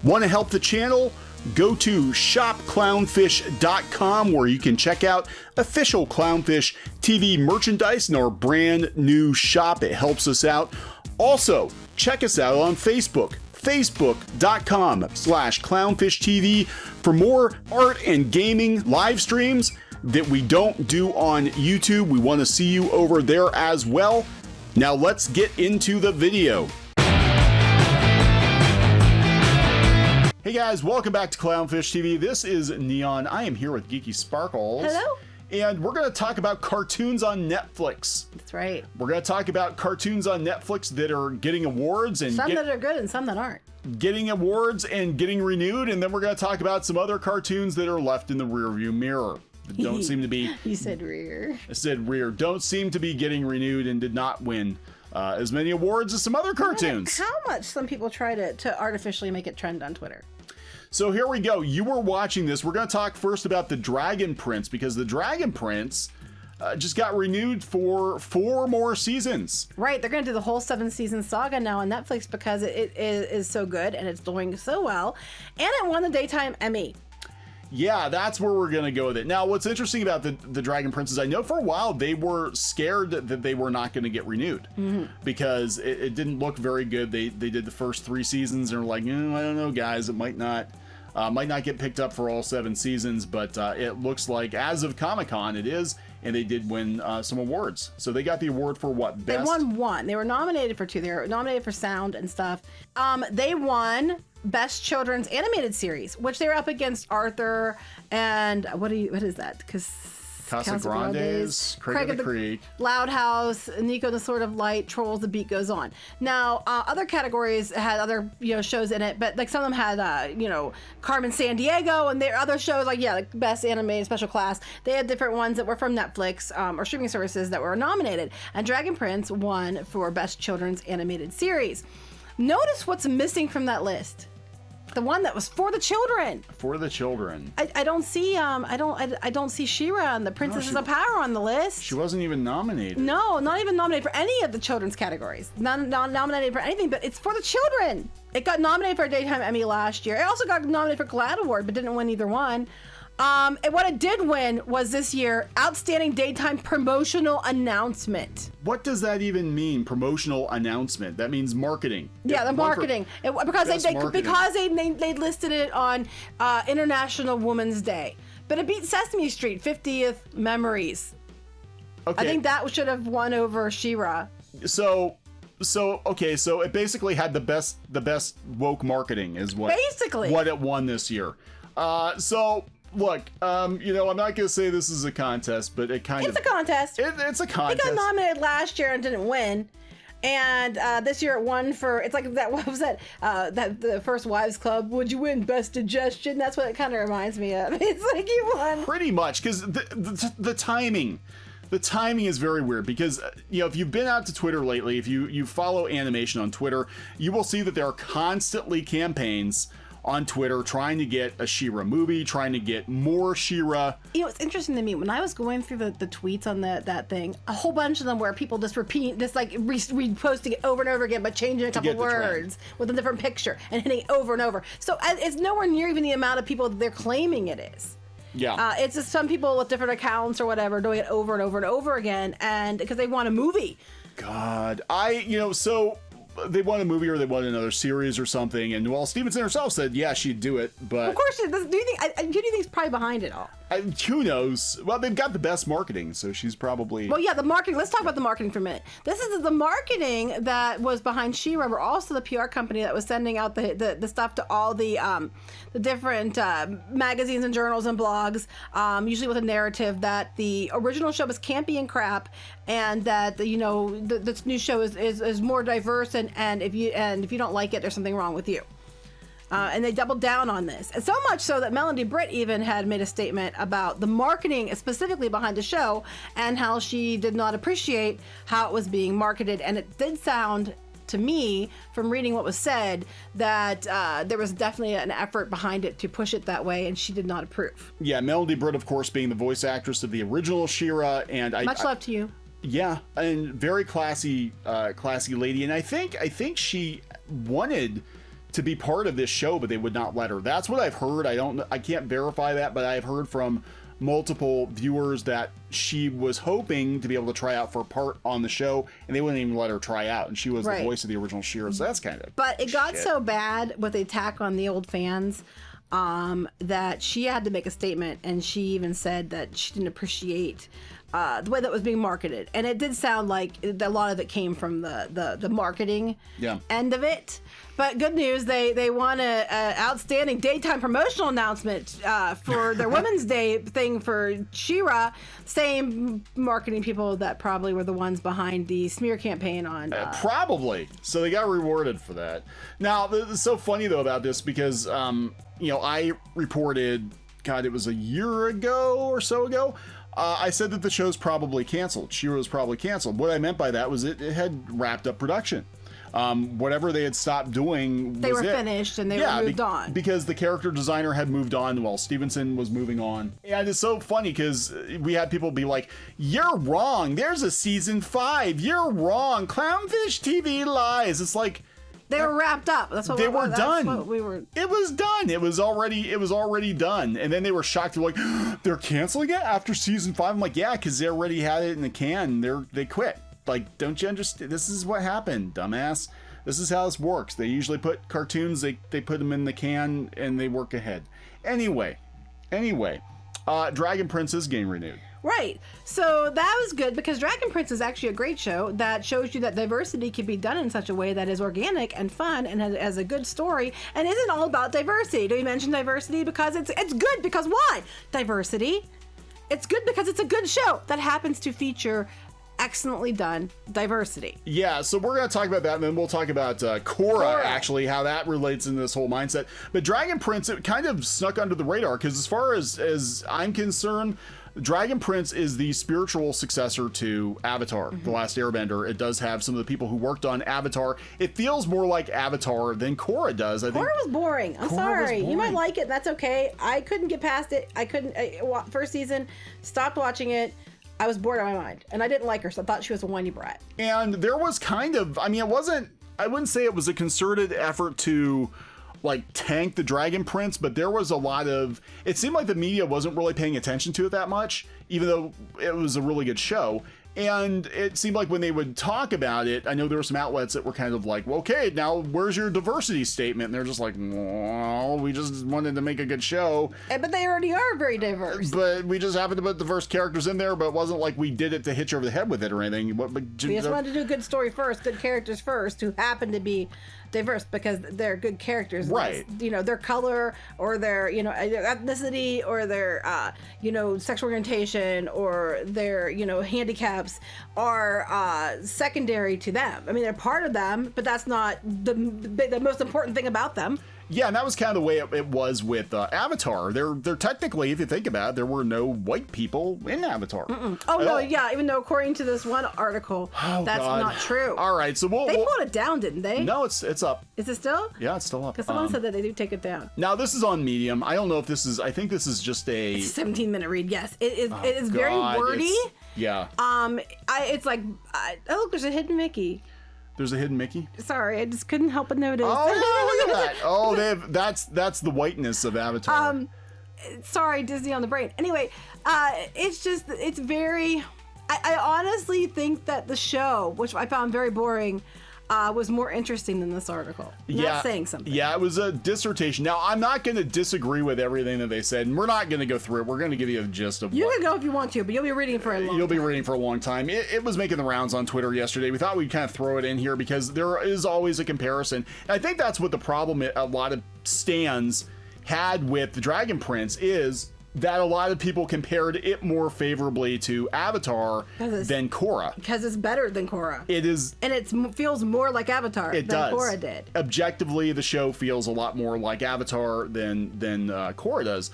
Want to help the channel? Go to shopclownfish.com where you can check out official Clownfish TV merchandise in our brand new shop. It helps us out. Also, check us out on Facebook, facebook.com/clownfishtv for more art and gaming live streams that we don't do on YouTube. We want to see you over there as well. Now let's get into the video. Hey guys, welcome back to Clownfish TV. This is Kneon. I am here with Geeky Sparkles. Hello. And we're going to talk about cartoons on Netflix. That's right. We're going to talk about cartoons on Netflix that are getting awards and some that are good and some that aren't. Getting awards and getting renewed, and then we're going to talk about some other cartoons that are left in the rearview mirror. That don't seem to be. You said rear. I said rear. Don't seem to be getting renewed and did not win as many awards as some other cartoons. How much some people try to artificially make it trend on Twitter. So here we go. You were watching this. We're going to talk first about the Dragon Prince, because the Dragon Prince just got renewed for 4 more seasons. Right. They're going to do the whole 7-season saga now on Netflix because it is so good and it's doing so well. And it won the Daytime Emmy. Yeah, that's where we're going to go with it. Now, what's interesting about the Dragon Prince is I know for a while they were scared that they were not going to get renewed because it didn't look very good. They did the first 3 seasons and were like, I don't know, guys, it might not get picked up for all 7 seasons, but it looks like as of Comic-Con it is, and they did win some awards. So they got the award for what? Best? They won 1. They were nominated for 2. They were nominated for sound and stuff. They won Best Children's Animated Series, which they were up against Arthur and what is that? Casa Grande's, Craig of the Creek, Loud House, Nico the Sword of Light, Trolls, The Beat Goes On. Now, other categories had other shows in it, but like some of them had Carmen Sandiego, and their other shows like Best Animated Special Class. They had different ones that were from Netflix or streaming services that were nominated, and Dragon Prince won for Best Children's Animated Series. Notice what's missing from that list. The one that was for the children. For the children. I don't see I don't see She-Ra and the Princesses of Power on the list. She wasn't even nominated. No, not even nominated for any of the children's categories. Not nominated for anything, but it's for the children. It got nominated for a Daytime Emmy last year. It also got nominated for GLAAD Award, but didn't win either one. And what it did win was this year Outstanding Daytime Promotional Announcement. What does that even mean? Promotional announcement? That means marketing. Yeah, the marketing. Because they listed it on International Women's Day, but it beat Sesame Street 50th Memories. Okay. I think that should have won over She-Ra. So it basically had the best woke marketing is what it won this year. Look, I'm not going to say this is a contest, but it's a contest. It's a contest. It got nominated last year and didn't win. And this year it won for, it's like that, what was that, the First Wives Club, would you win Best Digestion? That's what it kind of reminds me of. It's like you won. Pretty much, because the timing is very weird, because if you've been out to Twitter lately, if you follow animation on Twitter, you will see that there are constantly campaigns on Twitter trying to get a She-Ra movie, trying to get more She-Ra. It's interesting to me, when I was going through the tweets on that thing, a whole bunch of them were people just reposting it over and over again, but changing a couple words with a different picture and hitting it over and over. So it's nowhere near even the amount of people that they're claiming it is. Yeah. It's just some people with different accounts or whatever doing it over and over and over again, and because they want a movie. God, so they want a movie or they want another series or something, and Stevenson herself said she'd do it, but of course she does. Who do you think's probably behind it all? Who knows? Well, they've got the best marketing, so she's probably... Well, yeah, the marketing. Let's talk about the marketing for a minute. This is the marketing that was behind She-Ra, but also the PR company that was sending out the stuff to all the different magazines and journals and blogs, usually with a narrative that the original show was campy and crap, and that this new show is more diverse, and if you don't like it, there's something wrong with you. And they doubled down on this. And so much so that Melody Britt even had made a statement about the marketing specifically behind the show and how she did not appreciate how it was being marketed. And it did sound to me, from reading what was said, that there was definitely an effort behind it to push it that way, and she did not approve. Yeah, Melody Britt, of course, being the voice actress of the original She-Ra, and much love to you. Yeah, and very classy lady, and I think she wanted to be part of this show, but they would not let her. That's what I've heard. I can't verify that, but I've heard from multiple viewers that she was hoping to be able to try out for a part on the show, and they wouldn't even let her try out. And she was the voice of the original She-Ra, so that's kind of. But it got so bad with the attack on the old fans that she had to make a statement, and she even said that she didn't appreciate the way that was being marketed. And it did sound like a lot of it came from the marketing end of it. But good news, they won a outstanding daytime promotional announcement for their Women's Day thing for She-Ra. Same marketing people that probably were the ones behind the smear campaign on. Probably. So they got rewarded for that. Now, it's so funny though about this because I reported, God, it was a year ago or so ago. I said that the show's probably canceled. She-Ra was probably canceled. What I meant by that was it had wrapped up production. Whatever they had stopped doing, they were finished and they were moved on. Because the character designer had moved on while Stevenson was moving on. And it's so funny because we had people be like, "You're wrong. There's a season 5. You're wrong. Clownfish TV lies." It's like they were wrapped up. That's what they were done. What we were. It was done. It was already done. And then they were shocked. They're like, "They're canceling it after season 5." I'm like, "Yeah, because they already had it in the can. They quit." Like, don't you understand? This is what happened, dumbass. This is how this works. They usually put cartoons, they put them in the can, and they work ahead. Anyway, Dragon Prince is getting renewed. Right. So that was good because Dragon Prince is actually a great show that shows you that diversity can be done in such a way that is organic and fun and has a good story and isn't all about diversity. Do we mention diversity? Because it's good. Because why? Diversity. It's good because it's a good show that happens to feature excellently done diversity. Yeah, so we're going to talk about that, and then we'll talk about Korra, actually, how that relates in this whole mindset. But Dragon Prince, it kind of snuck under the radar, because as far as I'm concerned, Dragon Prince is the spiritual successor to Avatar, The Last Airbender. It does have some of the people who worked on Avatar. It feels more like Avatar than Korra does. I think Korra was boring. I'm sorry. You might like it. That's okay. I couldn't get past it. First season, stopped watching it. I was bored out of my mind, and I didn't like her, so I thought she was a whiny brat. And there was kind of, I wouldn't say it was a concerted effort to like tank the Dragon Prince, but there was a lot of, it seemed like the media wasn't really paying attention to it that much, even though it was a really good show. And it seemed like when they would talk about it, I know there were some outlets that were kind of like, well, okay, now where's your diversity statement? And they're just like, well, we just wanted to make a good show. But they already are very diverse. But we just happened to put diverse characters in there, but it wasn't like we did it to hit you over the head with it or anything. We just wanted to do a good story first, good characters first, who happen to be diverse because they're good characters. Right. Their color or their, ethnicity or their, sexual orientation or their, handicaps are secondary to them. I mean, they're part of them, but that's not the most important thing about them. Yeah, and that was kind of the way it was with Avatar. They're technically, if you think about it, there were no white people in Avatar. Yeah, even though according to this one article, that's not true. All right, so they pulled it down, didn't they? No, it's up. Is it still? Yeah, it's still up. Because someone said that they do take it down. Now this is on Medium. I don't know if this is. I think this is just a. It's a 17-minute read. Yes, it is. It is very wordy. Yeah. It's like, look, there's a hidden Mickey. There's a hidden Mickey? Sorry, I just couldn't help but notice. Oh, look at that. Oh, that's the whiteness of Avatar. Sorry, Disney on the brain. Anyway, it's very... I honestly think that the show, which I found very boring, was more interesting than this article. Not saying something. Yeah, it was a dissertation. Now, I'm not going to disagree with everything that they said, and we're not going to go through it. We're going to give you a gist of You can go if you want to, but you'll be reading for a long time. You'll be reading for a long time. It was making the rounds on Twitter yesterday. We thought we'd kind of throw it in here because there is always a comparison. And I think that's what the problem a lot of stans had with the Dragon Prince is that a lot of people compared it more favorably to Avatar than Korra. Because it's better than Korra. It is. And it feels more like Avatar than Korra did. Objectively, the show feels a lot more like Avatar than Korra does.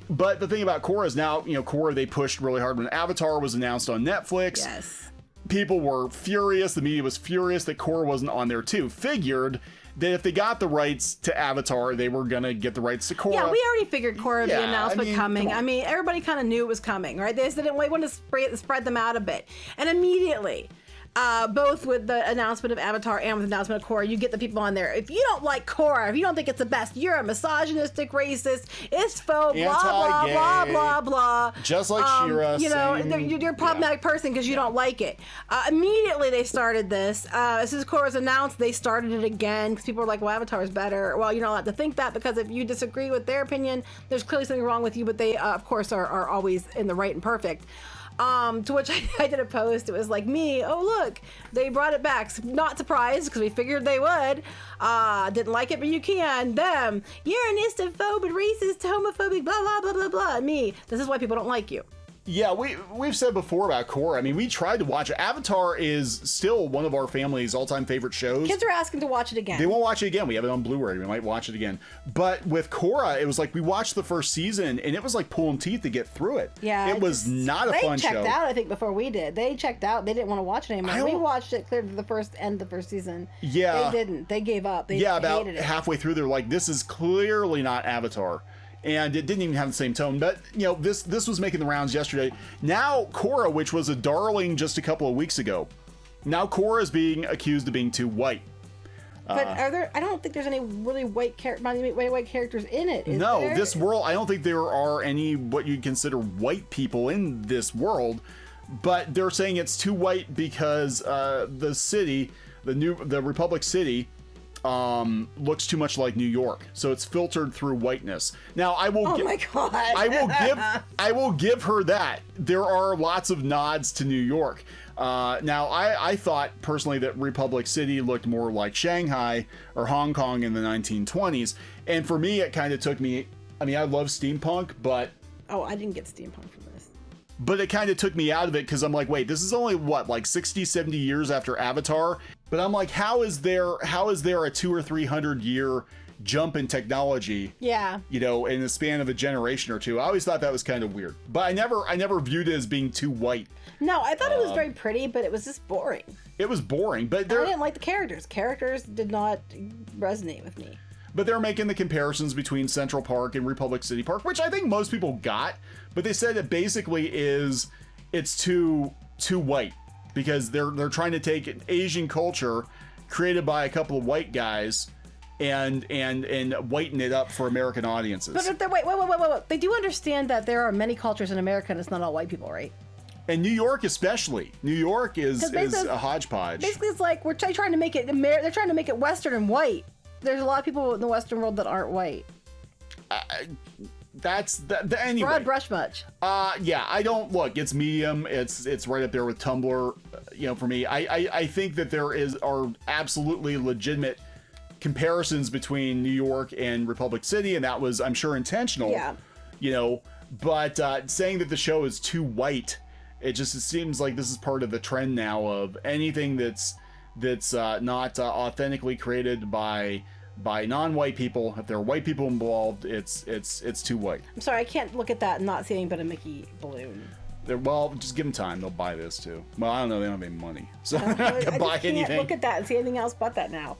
But the thing about Korra is now, Korra, they pushed really hard when Avatar was announced on Netflix. Yes. People were furious. The media was furious that Korra wasn't on there too. Figured that if they got the rights to Avatar, they were going to get the rights to Korra. Yeah, we already figured Korra, the announcement coming. I mean, everybody kind of knew it was coming, right? They just didn't want to spread them out a bit. And immediately, both with the announcement of Avatar and with the announcement of Korra, you get the people on there. If you don't like Korra, if you don't think it's the best, you're a misogynistic racist. It's faux, blah, blah, blah, blah, blah. Just like She-Ra. You know, you're a problematic person because you don't like it. Immediately they started this. As soon as Korra was announced, they started it again because people were like, well, Avatar is better. Well, you're not allowed to think that because if you disagree with their opinion, there's clearly something wrong with you, but they, of course, are always in the right and perfect. To which I did a post. It was like, me, oh look, they brought it back. Not surprised because we figured they would. Didn't like it, but you can. Them, you're an istophobic, racist, homophobic, blah blah blah blah blah. Me, this is why people don't like you. Yeah, we've said before about Korra. I mean, we tried to watch it. Avatar is still one of our family's all-time favorite shows. Kids are asking to watch it again. They won't watch it again. We have it on Blu-ray. We might watch it again. But with Korra, it was like we watched the first season, and it was like pulling teeth to get through it. Yeah, it was not a fun show. They checked out, I think, before we did. They checked out. They didn't want to watch it anymore. We watched it clear to the end of the first season. Yeah. They didn't. They gave up. They about hated it. Halfway through, they're like, this is clearly not Avatar. And it didn't even have the same tone. But, you know, this was making the rounds yesterday. Now, Korra, which was a darling just a couple of weeks ago, now Korra is being accused of being too white. But I don't think there's any really white characters in it. No, there? This world, I don't think there are any what you'd consider white people in this world. But they're saying it's too white because the city, the Republic City, looks too much like New York, so it's filtered through whiteness. Now I will my God. I will give her that. There are lots of nods to New York. Now I thought personally that Republic City looked more like Shanghai or Hong Kong in the 1920s, and for me it kind of took me, I mean, I love steampunk, but I didn't get steampunk from this. But it kind of took me out of it because I'm like, wait, this is only what, like 60, 70 years after Avatar? But I'm like, how is there a 200 or 300 year jump in technology? Yeah. You know, in the span of a generation or two. I always thought that was kind of weird. But I never viewed it as being too white. No, I thought it was very pretty, but it was just boring. It was boring, but I didn't like the characters. Characters did not resonate with me. But they're making the comparisons between Central Park and Republic City Park, which I think most people got. But they said it basically it's too white because they're trying to take an Asian culture created by a couple of white guys and whiten it up for American audiences. But wait. They do understand that there are many cultures in America and it's not all white people, right? And New York especially. New York is a hodgepodge. Basically, it's like they're trying to make it Western and white. There's a lot of people in the Western world that aren't white. Anyway. Broad brush much. Yeah, I don't look. It's medium. It's right up there with Tumblr. You know, for me, I think that are absolutely legitimate comparisons between New York and Republic City, and that was, I'm sure, intentional. Yeah. You know, but saying that the show is too white, it seems like this is part of the trend now of anything that's not authentically created by non-white people. If there are white people involved, it's too white. I'm sorry, I can't look at that and not see anything but a Mickey balloon. Well, just give them time. They'll buy this too. Well, I don't know. They don't have any money, so they're not gonna buy anything. I can't look at that and see anything else but that now.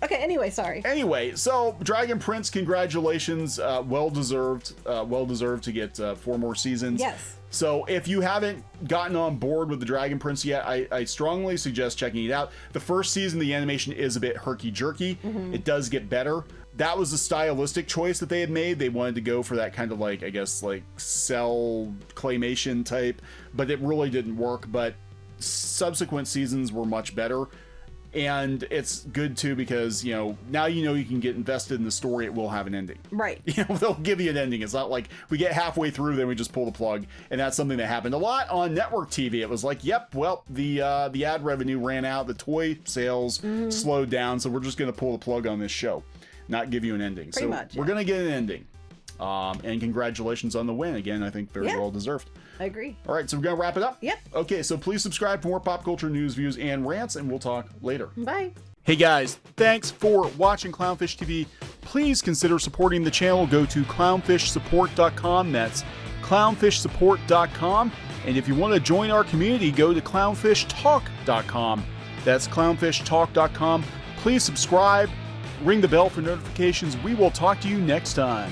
Okay. Anyway, sorry. Anyway, so Dragon Prince, congratulations. Well deserved to get 4 more seasons. Yes. So if you haven't gotten on board with the Dragon Prince yet, I strongly suggest checking it out. The first season, the animation is a bit herky-jerky. Mm-hmm. It does get better. That was a stylistic choice that they had made. They wanted to go for that kind of like, I guess, like cell claymation type, but it really didn't work. But subsequent seasons were much better. And it's good too because, you know, now you can get invested in the story. It will have an ending. Right. You know, they'll give you an ending. It's not like we get halfway through, then we just pull the plug. And that's something that happened a lot on network TV. It was like, yep, well, the ad revenue ran out. The toy sales slowed down. So we're just going to pull the plug on this show, not give you an ending. Pretty much, we're going to get an ending. And congratulations on the win. Again, I think very well deserved. I agree. All right, so we're going to wrap it up? Yep. Okay, so please subscribe for more pop culture news, views, and rants, and we'll talk later. Bye. Hey guys, thanks for watching Clownfish TV. Please consider supporting the channel. Go to clownfishsupport.com. That's clownfishsupport.com. And if you want to join our community, go to clownfishtalk.com. That's clownfishtalk.com. Please subscribe, ring the bell for notifications. We will talk to you next time.